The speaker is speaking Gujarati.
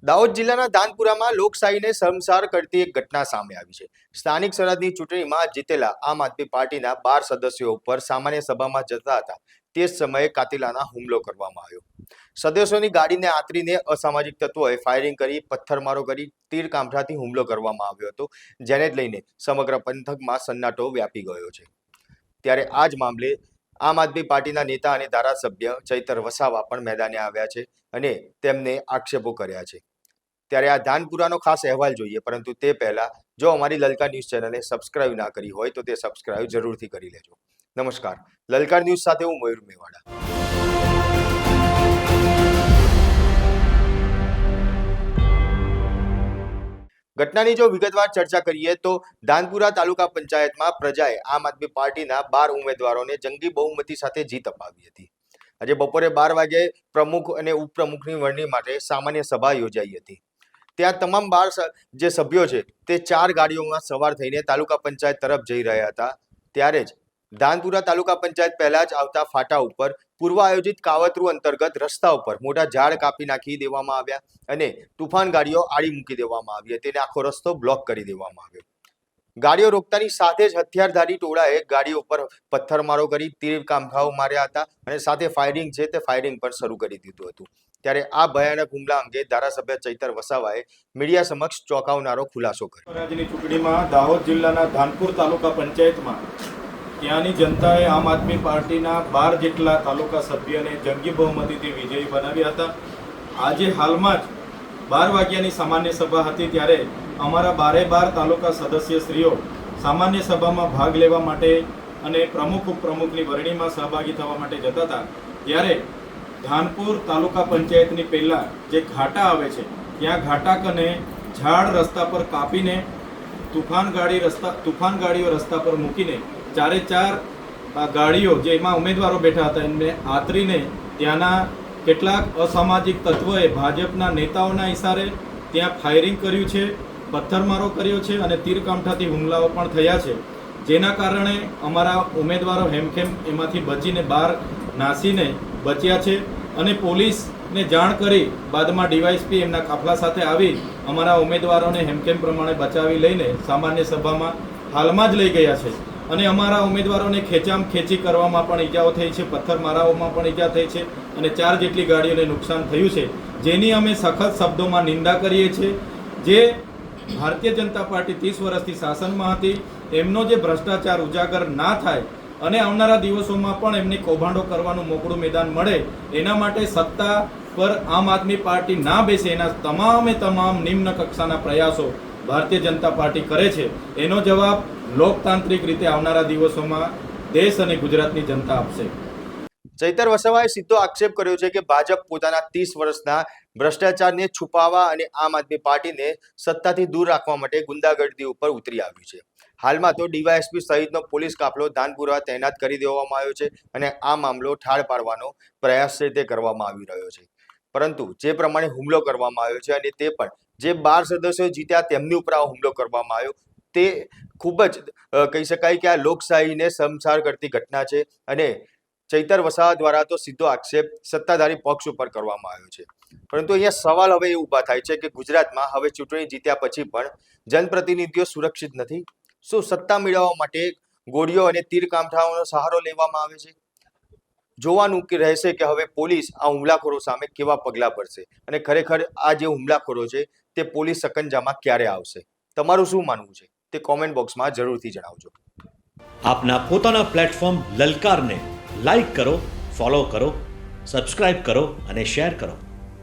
દાહોદ જિલ્લાના ધાનપુરામાં લોકશાહીને શર્મસાર કરતી એક ઘટના સામે આવી છે। સ્થાનિક સ્વરાજની ચૂંટણીમાં જીતેલા આમ આદમી પાર્ટીના 12 સદસ્યો ઉપર સામાન્ય સભામાં જતા હતા તે જ સમયે કાતિલાના હુમલો કરવામાં આવ્યો। સદસ્યોની ગાડીને આંતરીને અસામાજિક તત્વોએ ફાયરિંગ કરી, પથ્થરમારો કરી, તીર કામઠાથી હુમલો કરવામાં આવ્યો હતો, જેને લઈને સમગ્ર પંથકમાં સન્નાટો વ્યાપી ગયો છે। ત્યારે આ જ મામલે આમ આદમી પાર્ટીના નેતા અને ધારાસભ્ય ચૈતર વસાવા પણ મેદાને આવ્યા છે અને તેમને આક્ષેપો કર્યા છે। ત્યારે આ ધાનપુરાનો ખાસ અહેવાલ જોઈએ, પરંતુ તે પહેલા જો અમારી લલકાર ન્યૂઝ ચેનલને સબસ્ક્રાઇબ ના કરી હોય તો તે સબસ્ક્રાઇબ જરૂરથી કરી લેજો। નમસ્કાર, લલકાર ન્યૂઝ સાથે હું મયુર મેવાડા। ઘટનાની જો વિગતવાર ચર્ચા કરીએ તો ધાનપુરા તાલુકા પંચાયતમાં પ્રજાએ આમ આદમી પાર્ટીના 12 ઉમેદવારોને જંગી બહુમતી સાથે જીત અપાવી હતી। આજે બપોરે 12 વાગે પ્રમુખ અને ઉપપ્રમુખની વરણી માટે સામાન્ય સભા યોજાઈ હતી। ત્યાં તમામ 12 જે સભ્યો છે તે 4 ગાડીઓમાં સવાર થઈને તાલુકા પંચાયત તરફ જઈ રહ્યા હતા। ત્યારે જ ધાનપુરા તાલુકા પંચાયત પહેલા જ આવતા ફાટા ઉપર પૂર્વ આયોજિત કાવતરું અંતર્ગત રસ્તા ઉપર મોટા ઝાડ કાપી નાખી દેવામાં આવ્યા અને તુફાન ગાડીઓ આડી મૂકી દેવામાં આવી હતી અને આખો રસ્તો બ્લોક કરી દેવામાં આવ્યો। ગાડીઓ રોકતાની સાથે જ હથિયારધારી ટોળાએ ગાડીઓ ઉપર પથ્થરમારો કરી, તીર કામઠાઓ માર્યા હતા અને સાથે ફાયરિંગ છે તે ફાયરિંગ પણ શરૂ કરી દીધું હતું। ત્યારે આ ભયાનક હુમલા અંગે ધારાસભ્ય ચૈતર વસાવાએ મીડિયા સમક્ષ ચોંકાવનારો ખુલાસો કર્યો। રાજ્યની ચૂંટણીમાં દાહોદ જિલ્લાના ધાનપુર તાલુકા પંચાયતમાં ત્યાંની જનતાએ આમ આદમી પાર્ટીના 12 જેટલા તાલુકા સભ્યને જંગી બહુમતીથી વિજયી બનાવ્યા હતા। આજે હાલમાં જ 12 વાગ્યાની સામાન્ય સભા હતી, ત્યારે અમારા 12 તાલુકા સદસ્યશ્રીઓ સામાન્ય સભામાં ભાગ લેવા માટે અને પ્રમુખ ઉપપ્રમુખની વરણીમાં સહભાગી થવા માટે જતા હતા। ત્યારે ધાનપુર તાલુકા પંચાયતની પહેલા જે ઘાટા આવે છે ત્યાં ઘાટા કને ઝાડ રસ્તા પર કાપીને તુફાન ગાડીઓ રસ્તા પર મૂકીને 4 ગાડીઓ જેમાં ઉમેદવારો બેઠા હતા એમને આતરીને ત્યાંના કેટલાક અસામાજિક તત્વોએ ભાજપના નેતાઓના ઇશારે ત્યાં ફાયરિંગ કર્યું છે, પથ્થરમારો કર્યો છે અને તીરકામઠાથી હુમલાઓ પણ થયા છે, જેના કારણે અમારા ઉમેદવારો હેમખેમ એમાંથી બચીને બહાર નાસીને બચ્યા છે અને પોલીસને જાણ કરી બાદમાં ડીવાયએસપી એમના કાફલા સાથે આવી અમારા ઉમેદવારોને હેમખેમ પ્રમાણે બચાવી લઈને સામાન્ય સભામાં હાલમાં જ લઈ ગયા છે અને અમારા ઉમેદવારોને ખેંચી કરવામાં પણ ઈજાઓ થઈ છે, પથ્થરમારાઓમાં પણ ઈજા થઈ છે અને 4 જેટલી ગાડીઓને નુકસાન થયું છે, જેની અમે સખત શબ્દોમાં નિંદા કરીએ છીએ। જે ભારતીય જનતા પાર્ટી 30 વર્ષથી શાસનમાં હતી, એમનો જે ભ્રષ્ટાચાર ઉજાગર ના થાય અને આવનારા દિવસોમાં પણ એમને કૌભાંડો કરવાનું મોકળું મેદાન મળે એના માટે સત્તા પર આમ આદમી પાર્ટી ના બેસે એના તમામ નિમ્ન કક્ષાના પ્રયાસો ભારતીય જનતા પાર્ટી કરે છે। એનો જવાબ લોકતાંત્રિક રીતે આવનારા દિવસોમાં દેશ અને ગુજરાતની જનતા આપશે। ચૈતર વસાવાએ સીધો આક્ષેપ કર્યો છે કે ભાજપ પોતાના 30 વર્ષના ભ્રષ્ટાચારને છુપાવવા અને આમ આદમી પાર્ટીને સત્તાથી દૂર રાખવા માટે ગુંડાગર્દી ઉપર ઉતરી આવ્યું છે। હાલમાં તો ડીવાયએસપી સહિતનો પોલીસ કાફલો ધાનપુરા તૈનાત કરી દેવામાં આવ્યો છે અને આ મામલો ઠાર પાડવાનો પ્રયાસ છે તે કરવામાં આવી રહ્યો છે। પરંતુ જે પ્રમાણે હુમલો કરવામાં આવ્યો છે અને તે પણ જે 12 સદસ્યો જીત્યા તેમની ઉપર આ હુમલો કરવામાં આવ્યો, તે ખૂબ જ કહી શકાય કે આ લોકશાહીને શર્મસાર કરતી ઘટના છે અને ચૈતર વસાવા દ્વારા તો સીધો આક્ષેપ સત્તાધારી પક્ષ ઉપર કરવામાં આવ્યો છે। પરંતુ અહીંયા સવાલ હવે એ ઊભા થાય છે કે ગુજરાતમાં હવે ચૂંટણી જીત્યા પછી પણ જનપ્રતિનિધિઓ સુરક્ષિત નથી। શું સત્તા મેળવવા માટે ગોળીઓ અને તીર કામઠાઓનો સહારો લેવામાં આવે છે? જોવાનું રહેશે કે હવે પોલીસ આ હુમલાખોરો સામે કેવા પગલાં ભરશે અને ખરેખર આ જે હુમલાખોરો છે તે પોલીસ સકંજામાં ક્યારે આવશે? તમારું શું માનવું છે તે કોમેન્ટ બોક્સમાં જરૂરથી જણાવજો। આપના પોતાના પ્લેટફોર્મ લલકારને લાઈક કરો, ફોલો કરો, સબસ્ક્રાઇબ કરો અને શેર કરો।